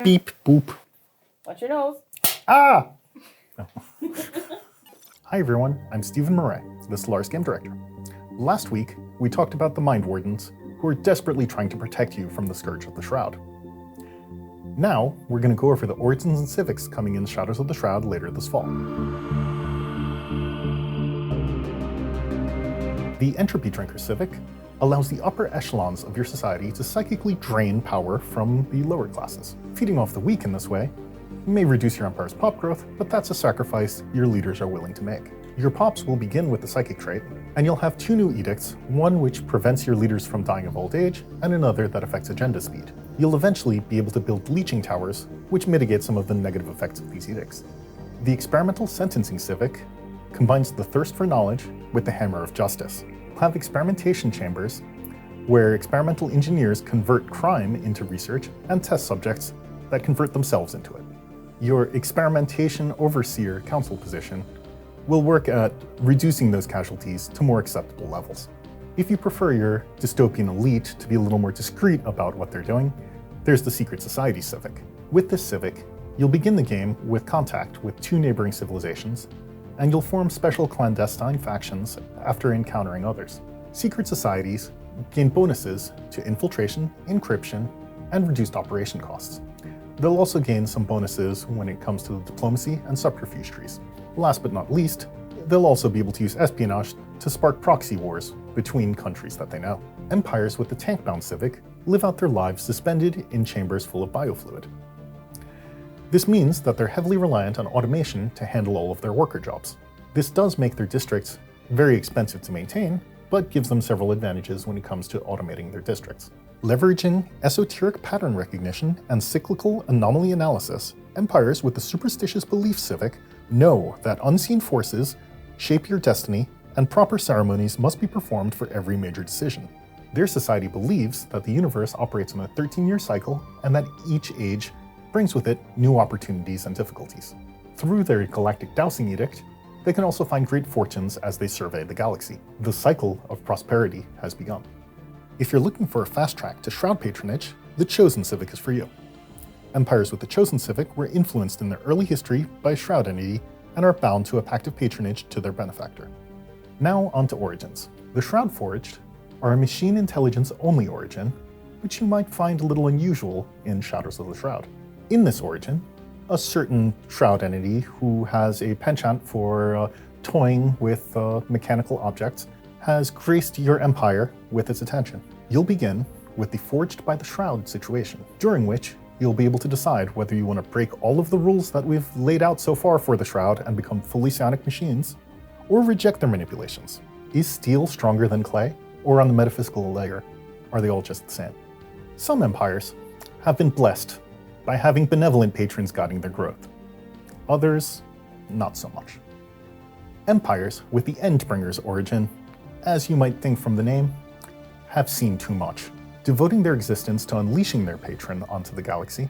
Beep, boop. Watch your nose. Ah! No. Hi everyone, I'm Stephen Muray, the Stellaris game director. Last week, we talked about the Mind Wardens, who are desperately trying to protect you from the scourge of the Shroud. Now, we're going to go over the Origins and Civics coming in Shadows of the Shroud later this fall. The Entropy Drinkers civic allows the upper echelons of your society to psychically drain power from the lower classes. Feeding off the weak in this way may reduce your empire's pop growth, but that's a sacrifice your leaders are willing to make. Your pops will begin with the psychic trait, and you'll have two new edicts, one which prevents your leaders from dying of old age, and another that affects agenda speed. You'll eventually be able to build leeching towers, which mitigate some of the negative effects of these edicts. The Experimental Sentencing civic combines the thirst for knowledge with the hammer of justice. You'll have experimentation chambers, where experimental engineers convert crime into research, and test subjects that convert themselves into it. Your experimentation overseer council position will work at reducing those casualties to more acceptable levels. If you prefer your dystopian elite to be a little more discreet about what they're doing, there's the Secret Society civic. With this civic, you'll begin the game with contact with two neighboring civilizations, and you'll form special clandestine factions after encountering others. Secret societies gain bonuses to infiltration, encryption, and reduced operation costs. They'll also gain some bonuses when it comes to the diplomacy and subterfuge trees. Last but not least, they'll also be able to use espionage to spark proxy wars between countries that they know. Empires with the tank-bound civic live out their lives suspended in chambers full of biofluid. This means that they're heavily reliant on automation to handle all of their worker jobs. This does make their districts very expensive to maintain, but gives them several advantages when it comes to automating their districts. Leveraging esoteric pattern recognition and cyclical anomaly analysis, empires with the superstitious belief civic know that unseen forces shape your destiny and proper ceremonies must be performed for every major decision. Their society believes that the universe operates on a 13-year cycle and that each age brings with it new opportunities and difficulties. Through their galactic dowsing edict, they can also find great fortunes as they survey the galaxy. The cycle of prosperity has begun. If you're looking for a fast track to Shroud patronage, the Chosen civic is for you. Empires with the Chosen civic were influenced in their early history by a Shroud entity and are bound to a pact of patronage to their benefactor. Now on to Origins. The Shroudforged are a machine intelligence only origin, which you might find a little unusual in Shadows of the Shroud. In this origin, a certain Shroud entity who has a penchant for toying with mechanical objects has graced your empire with its attention. You'll begin with the Forged by the Shroud situation, during which you'll be able to decide whether you want to break all of the rules that we've laid out so far for the Shroud and become fully psionic machines, or reject their manipulations. Is steel stronger than clay? Or on the metaphysical layer, are they all just the same? Some empires have been blessed by having benevolent patrons guiding their growth. Others, not so much. Empires with the Endbringers origin, as you might think from the name, have seen too much. Devoting their existence to unleashing their patron onto the galaxy,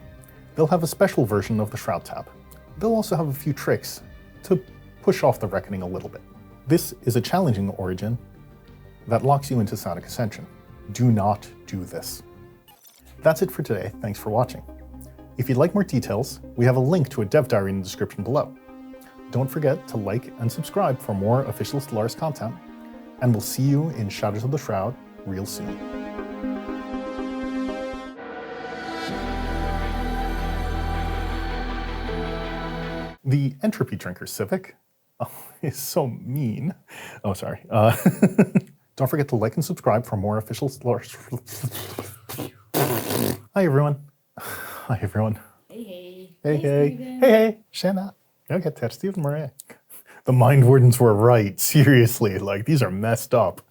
they'll have a special version of the Shroud tab. They'll also have a few tricks to push off the reckoning a little bit. This is a challenging origin that locks you into psionic ascension. Do not do this. That's it for today. Thanks for watching. If you'd like more details, we have a link to a Dev Diary in the description below. Don't forget to like and subscribe for more official Stellaris content, and we'll see you in Shadows of the Shroud real soon. The Entropy Drinkers civic is so mean. Oh, sorry. Don't forget to like and subscribe for more official Stellaris. Hi, everyone. Hi, everyone. Hey. Hey. Shanna. Okay, that's Stephen Muray. The Mind Wardens were right. Seriously, like, these are messed up.